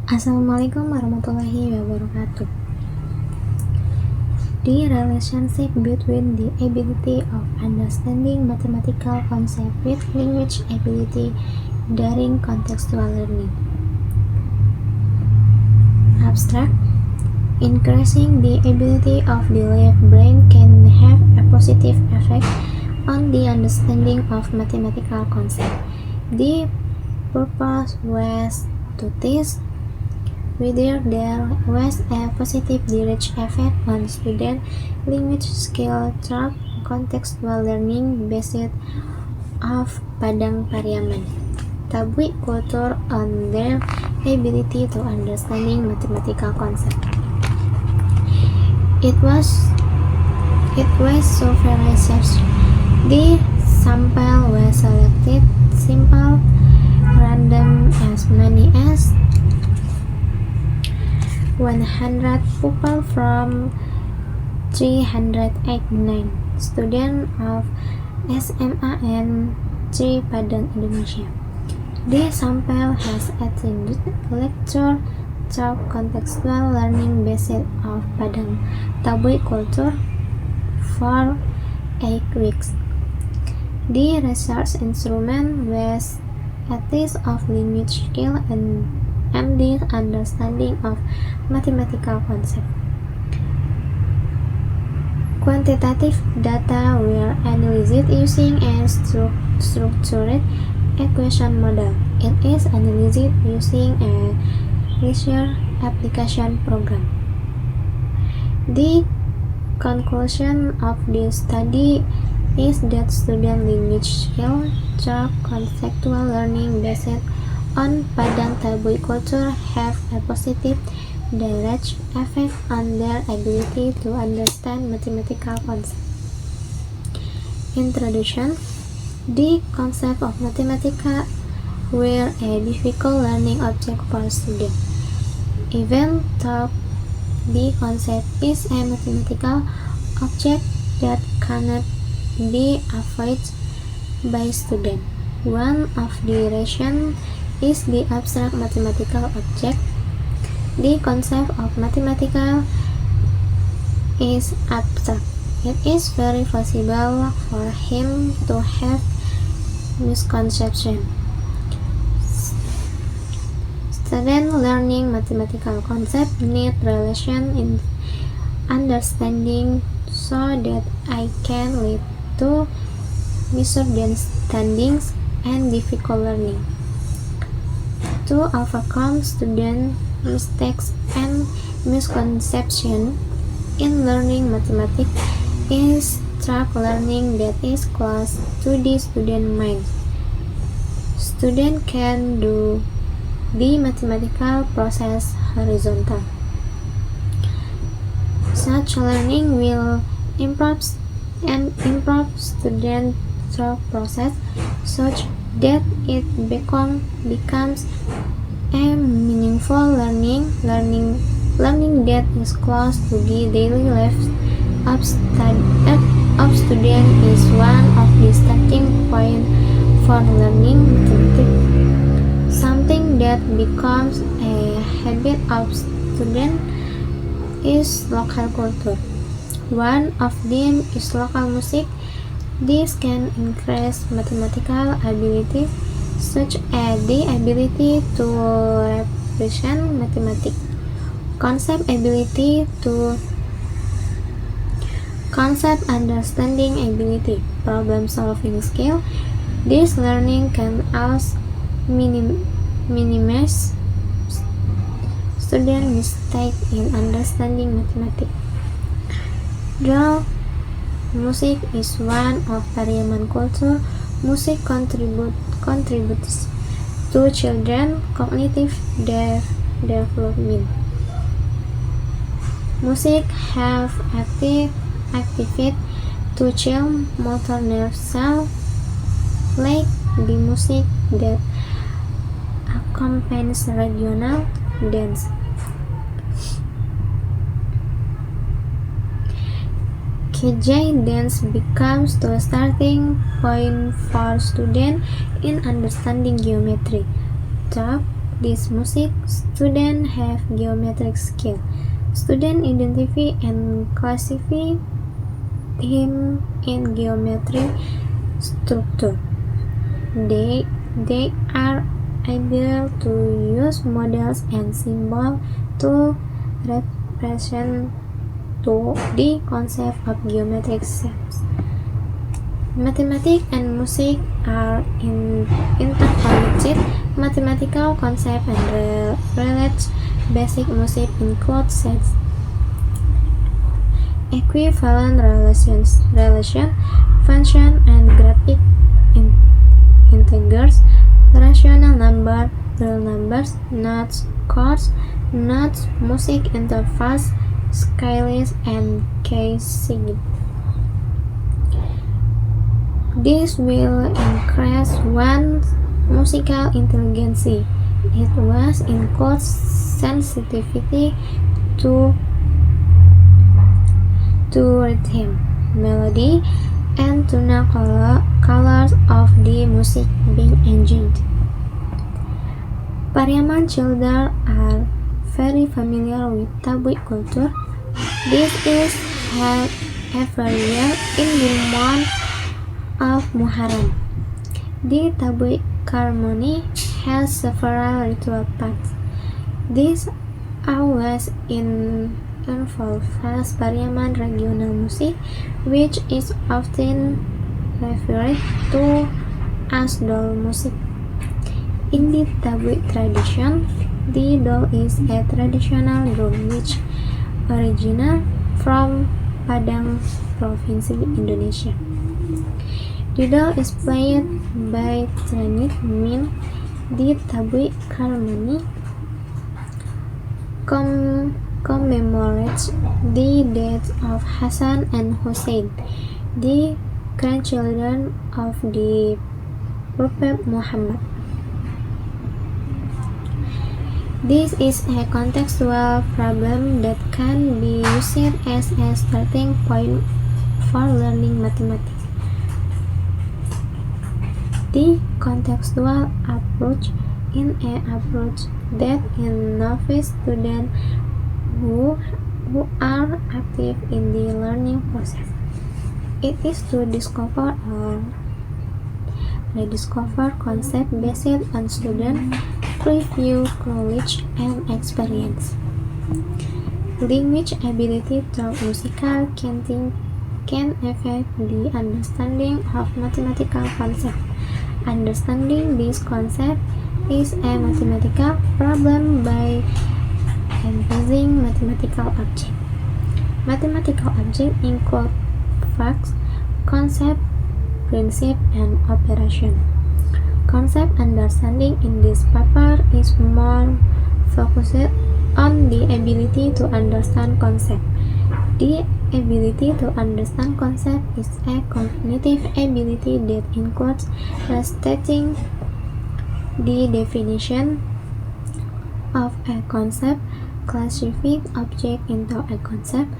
Assalamualaikum warahmatullahi wabarakatuh. The relationship between the ability of understanding mathematical concepts with language ability during contextual learning. Abstract. Increasing the ability of the left brain can have a positive effect on the understanding of mathematical concepts. The purpose was to test whether there was a positive direct effect on student language skill through contextual learning based of Padang Pariaman, Tabui culture on their ability to understanding mathematical concepts. It was so very searched. The sample was selected simple, random, as many as 100 pupil from 389 students of SMA and 3 Padang, Indonesia. The sample has attended lecture through contextual learning based of Padang Tabui culture for 8 weeks. The research instrument was a test of language skill and the understanding of mathematical concepts. Quantitative data were analyzed using a structured equation model. It is analyzed using a research application program. The conclusion of this study is that student language skill through conceptual learning based on Padang Tabui culture have a positive direct effect on their ability to understand mathematical concepts. Introduction. The concept of mathematics were a difficult learning object for students. Even though the concept is a mathematical object that cannot be avoided by students. One of the reasons is the abstract mathematical object. The concept of mathematical is abstract. It is very possible for him to have misconception. Students learning mathematical concepts need relation in understanding so that I can lead to misunderstandings and difficult learning. To overcome student mistakes and misconception in learning mathematics is track learning that is close to the student mind. Student can do the mathematical process horizontal. Such learning will improve student thought process such that it becomes a meaningful learning that is close to the daily life of student is one of the starting point for learning mathematics. Something that becomes a habit of student is local culture. One of them is local music. This can increase mathematical ability, such as the ability to represent mathematics, concept understanding ability, problem solving skill. This learning can also minimize student mistake in understanding mathematics. Though music is one of Pariaman culture, music contributes to children cognitive development. Music have activate to child motor nerve cells like the music that accompanies regional dance. Kijai dance becomes the starting point for students in understanding geometry, through this music, students have geometric skill. Students identify and classify him in geometry structure. They are able to use models and symbols to represent the concept of geometric shapes. Mathematics and music are interconnected. Mathematical concepts and related basic music include sets, equivalent relation, function, and graphic integers, rational number, real numbers, notes, chords, notes, music intervals, scales, and key-sign. This will increase one's musical intelligence. It was includes sensitivity to rhythm, melody, and tonal colors of the music being enjoyed. Pariaman children are very familiar with Tablik culture. This is held every year in the month of Muharram. The Tablik ceremony has several ritual parts. This always involves Pariaman regional music, which is often referred to as dol music. In the Tablik tradition, the dol is a traditional drum which originates from Padang Province, Indonesia. The dol is played by trained men. The Tablik ceremony commemorates the deaths of Hassan and Hussein, the grandchildren of the Prophet Muhammad. This is a contextual problem that can be used as a starting point for learning mathematics. The contextual approach is an approach that novice students who are active in the learning process. It is to discover or rediscover concepts based on student previous knowledge and experience. Language ability through musical can affect the understanding of mathematical concepts. Understanding this concept is a mathematical problem by embracing mathematical objects. Mathematical objects include facts, concepts, principles, and operations. Concept understanding in this paper is more focused on the ability to understand concept. The ability to understand concept is a cognitive ability that includes restating the definition of a concept, classifying objects into a concept,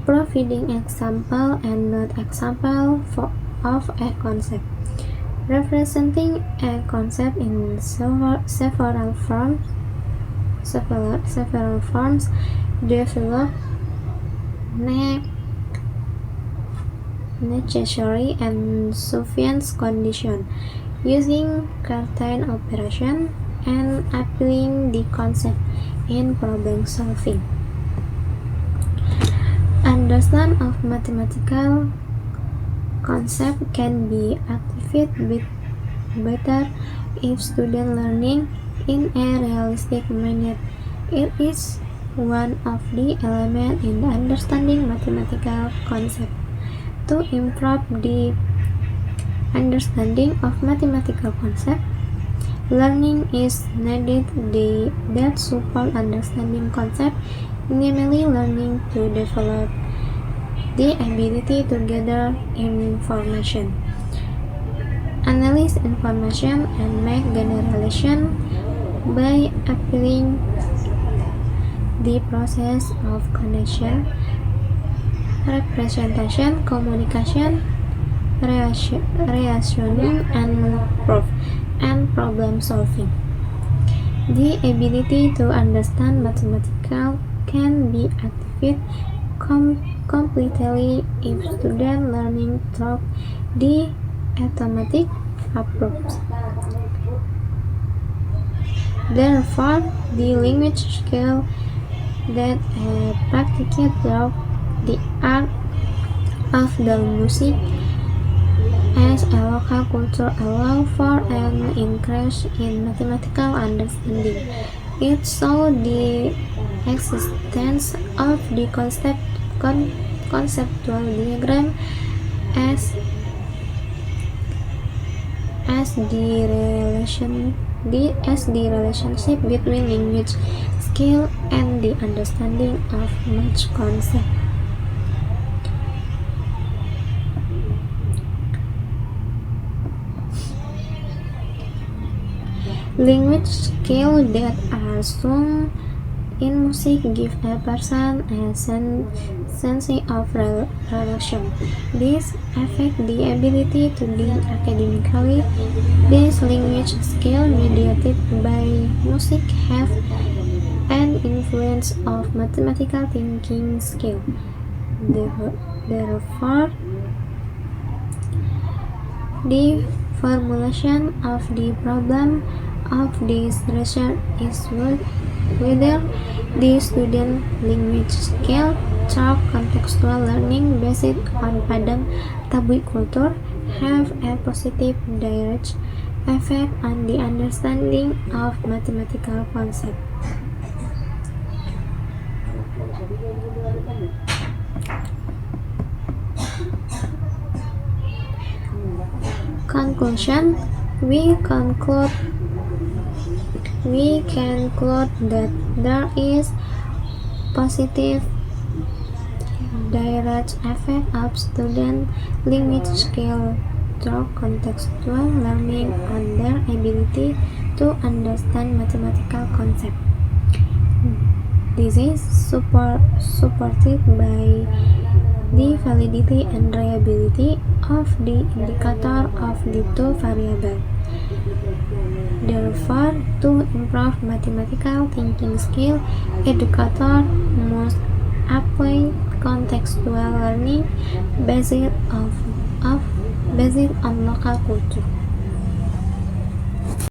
providing example and not example of a concept, representing a concept in several forms, develop necessary and sufficient conditions, using certain operation and applying the concept in problem solving. Understanding of mathematical concept can be activated better if student learning in a realistic manner. It is one of the elements in the understanding mathematical concept. To improve the understanding of mathematical concept, learning is needed that support understanding concept, namely learning to develop the ability to gather information, analyze information, and make generalization by applying the process of connection, representation, communication, reasoning, and proof, and problem solving. The ability to understand mathematics can be activated completely if students learning through the automatic approach. Therefore, the language skill that practiced through the art of the music as a local culture allow for an increase in mathematical understanding. It saw the existence of the conceptual diagram as the relationship between language skill and the understanding of math concept. Language skills that are sung in music give a person a sense of relation. This affects the ability to think academically. These language skills mediated by music have an influence of mathematical thinking skill. Therefore, the formulation of the problem of this research is whether the student language skill through contextual learning based on Padang Tabui culture have a positive direct effect on the understanding of mathematical concepts. Conclusion: we conclude that there is positive direct effect of student language skill through contextual learning on their ability to understand mathematical concepts. This is supported by the validity and reliability of the indicator of the two variables. Therefore, to improve mathematical thinking skill, educators must apply contextual learning based on local culture.